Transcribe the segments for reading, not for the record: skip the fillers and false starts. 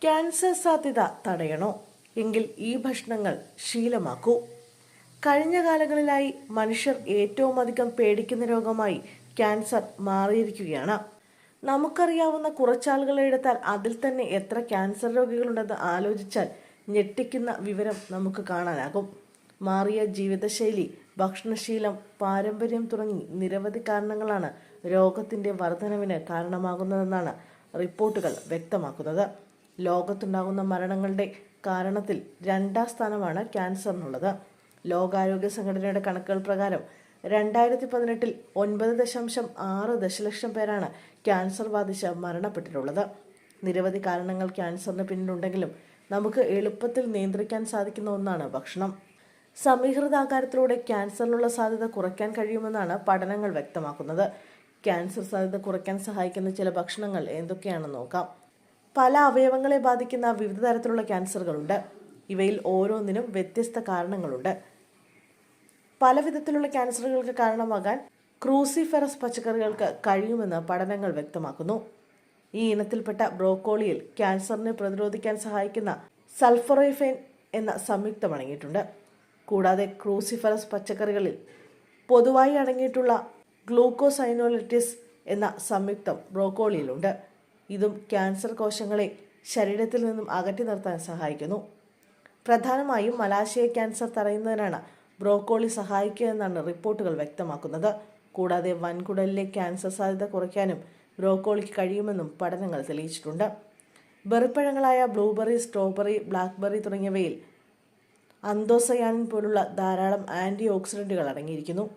Cancer സാധ്യത തടയണോ? എങ്കിൽ ഈ ഭക്ഷണങ്ങൾ ശീലമാക്കൂ. കഴിഞ്ഞ കാലങ്ങളിലായി മനുഷ്യർ ഏറ്റവും അധികം പേടിക്കുന്ന രോഗമായി ക്യാൻസർ മാറിയിരിക്കുകയാണ്. നമുക്കറിയാവുന്ന കുറച്ചാളുകളെ എടുത്താൽ അതിൽ തന്നെ എത്ര ക്യാൻസർ രോഗികളുണ്ടെന്ന് ആലോചിച്ചാൽ ഞെട്ടിക്കുന്ന വിവരം നമുക്ക് കാണാനാകും. മാറിയ ജീവിതശൈലി, ഭക്ഷണശീലം, പാരമ്പര്യം തുടങ്ങി നിരവധി കാരണങ്ങളാണ് രോഗത്തിന്റെ വർധനവിന് കാരണമാകുന്നതെന്നാണ് റിപ്പോർട്ടുകൾ വ്യക്തമാക്കുന്നത്. ലോകത്തുണ്ടാകുന്ന മരണങ്ങളുടെ കാരണത്തിൽ 2ാം സ്ഥാനമാണ് ക്യാൻസറിനുള്ളത്. ലോകാരോഗ്യ സംഘടനയുടെ കണക്കുകൾ പ്രകാരം 2018 9.6 ദശലക്ഷം പേരാണ് ക്യാൻസർ ബാധിച്ച് മരണപ്പെട്ടിട്ടുള്ളത്. നിരവധി കാരണങ്ങൾ ക്യാൻസറിന് പിന്നിലുണ്ടെങ്കിലും നമുക്ക് എളുപ്പത്തിൽ നിയന്ത്രിക്കാൻ സാധിക്കുന്ന ഒന്നാണ് ഭക്ഷണം. സമീകൃതാഹാരത്തിലൂടെ ക്യാൻസറിനുള്ള സാധ്യത കുറയ്ക്കാൻ കഴിയുമെന്നാണ് പഠനങ്ങൾ വ്യക്തമാക്കുന്നത്. ക്യാൻസർ സാധ്യത കുറയ്ക്കാൻ സഹായിക്കുന്ന ചില ഭക്ഷണങ്ങൾ എന്തൊക്കെയാണെന്ന് നോക്കാം. പല അവയവങ്ങളെ ബാധിക്കുന്ന വിവിധ തരത്തിലുള്ള ക്യാൻസറുകളുണ്ട്. ഇവയിൽ ഓരോന്നിനും വ്യത്യസ്ത കാരണങ്ങളുണ്ട്. പല വിധത്തിലുള്ള ക്യാൻസറുകൾക്ക് കാരണമാകാൻ ക്രൂസിഫെറസ് പച്ചക്കറികൾക്ക് കഴിയുമെന്ന് പഠനങ്ങൾ വ്യക്തമാക്കുന്നു. ഈ ഇനത്തിൽപ്പെട്ട ബ്രോക്കോളിയിൽ ക്യാൻസറിനെ പ്രതിരോധിക്കാൻ സഹായിക്കുന്ന സൾഫറോഫെൻ എന്ന സംയുക്തം അടങ്ങിയിട്ടുണ്ട്. കൂടാതെ ക്രൂസിഫെറസ് പച്ചക്കറികളിൽ പൊതുവായി അടങ്ങിയിട്ടുള്ള ഗ്ലൂക്കോസൈനോലിറ്റിസ് എന്ന സംയുക്തം ബ്രോക്കോളിയിലുണ്ട്. ഇതും ക്യാൻസർ കോശങ്ങളെ ശരീരത്തിൽ നിന്നും അകറ്റി നിർത്താൻ സഹായിക്കുന്നു. പ്രധാനമായും മലാശയ ക്യാൻസർ തടയുന്നതിനാണ് ബ്രോക്കോളി സഹായിക്കുക എന്നാണ് റിപ്പോർട്ടുകൾ വ്യക്തമാക്കുന്നത്. കൂടാതെ വൻകുടലിലെ ക്യാൻസർ സാധ്യത കുറയ്ക്കാനും ബ്രോക്കോളിക്ക് കഴിയുമെന്നും പഠനങ്ങൾ തെളിയിച്ചിട്ടുണ്ട്. ബെറിപ്പഴങ്ങളായ ബ്ലൂബെറി, സ്ട്രോബെറി, ബ്ലാക്ക്ബെറി തുടങ്ങിയവയിൽ അന്തോസയാനിൻ പോലുള്ള ധാരാളം ആന്റി ഓക്സിഡന്റുകൾ അടങ്ങിയിരിക്കുന്നു.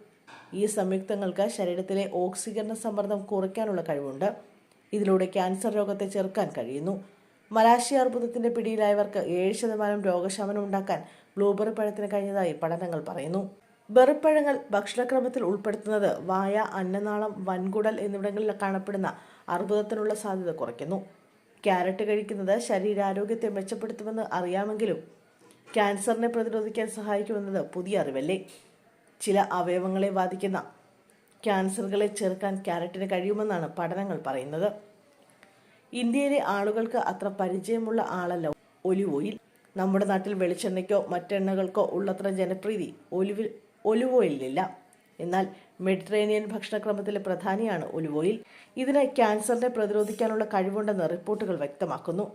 ഈ സംയുക്തങ്ങൾക്ക് ശരീരത്തിലെ ഓക്സീകരണ സമ്മർദ്ദം കുറയ്ക്കാനുള്ള കഴിവുണ്ട്. ഇതിലൂടെ ക്യാൻസർ രോഗത്തെ ചെറുക്കാൻ കഴിയുന്നു. മലാശയ അർബുദത്തിന്റെ പിടിയിലായവർക്ക് 7% രോഗശമനം ഉണ്ടാക്കാൻ ബ്ലൂബെറി പഴത്തിന് കഴിഞ്ഞതായി പഠനങ്ങൾ പറയുന്നു. ബെറിപ്പഴങ്ങൾ ഭക്ഷണക്രമത്തിൽ ഉൾപ്പെടുത്തുന്നത് വായ, അന്നനാളം, വൻകുടൽ എന്നിവിടങ്ങളിൽ കാണപ്പെടുന്ന അർബുദത്തിനുള്ള സാധ്യത കുറയ്ക്കുന്നു. ക്യാരറ്റ് കഴിക്കുന്നത് ശരീരാരോഗ്യത്തെ മെച്ചപ്പെടുത്തുമെന്ന് അറിയാമെങ്കിലും ക്യാൻസറിനെ പ്രതിരോധിക്കാൻ സഹായിക്കുമെന്നത് പുതിയ അറിവല്ലേ. ചില അവയവങ്ങളെ ബാധിക്കുന്ന ക്യാൻസറുകളെ ചെറുക്കാൻ ക്യാരറ്റിന് കഴിയുമെന്നാണ് പഠനങ്ങൾ പറയുന്നത്. ഇന്ത്യയിലെ ആളുകൾക്ക് അത്ര പരിചയമുള്ള ആളല്ല ഒലിവ് ഓയിൽ. നമ്മുടെ നാട്ടിൽ വെളിച്ചെണ്ണയ്ക്കോ മറ്റെണ്ണകൾക്കോ ഉള്ളത്ര ജനപ്രീതി ഒലിവ് ഓയിലിനില്ല. എന്നാൽ മെഡിറ്ററേനിയൻ ഭക്ഷണക്രമത്തിലെ പ്രധാനിയാണ് ഒലിവ് ഓയിൽ. ഇതിന് ക്യാൻസറിനെ പ്രതിരോധിക്കാനുള്ള കഴിവുണ്ടെന്ന് റിപ്പോർട്ടുകൾ വ്യക്തമാക്കുന്നു.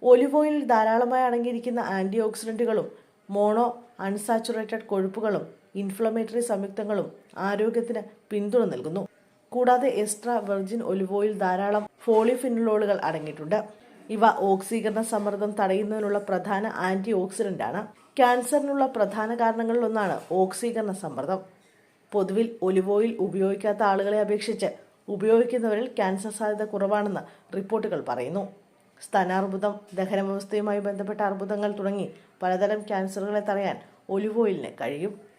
ഒലിവ് ഓയിലിൽ ധാരാളമായി അടങ്ങിയിരിക്കുന്ന ആന്റി ഓക്സിഡന്റുകളും മോണോ അൺസാച്ചുറേറ്റഡ് കൊഴുപ്പുകളും ഇൻഫ്ലമേറ്ററി സംയുക്തങ്ങളും ആരോഗ്യത്തിന് പിന്തുണ നൽകുന്നു. കൂടാതെ എക്സ്ട്രാ വെർജിൻ ഒലിവ് ഓയിൽ ധാരാളം പോളിഫിനോളുകൾ അടങ്ങിയിട്ടുണ്ട്. ഇവ ഓക്സീകരണ സമ്മർദ്ദം തടയുന്നതിനുള്ള പ്രധാന ആന്റി ഓക്സിഡന്റാണ്. ക്യാൻസറിനുള്ള പ്രധാന കാരണങ്ങളിലൊന്നാണ് ഓക്സീകരണ സമ്മർദ്ദം. പൊതുവിൽ ഒലിവ് ഓയിൽ ഉപയോഗിക്കാത്ത ആളുകളെ അപേക്ഷിച്ച് ഉപയോഗിക്കുന്നവരിൽ ക്യാൻസർ സാധ്യത കുറവാണെന്ന് റിപ്പോർട്ടുകൾ പറയുന്നു. സ്തനാർബുദം, ദഹനവ്യവസ്ഥയുമായി ബന്ധപ്പെട്ട അർബുദങ്ങൾ തുടങ്ങി പലതരം ക്യാൻസറുകളെ തടയാൻ ഒലിവ് ഓയിലിന് കഴിയും.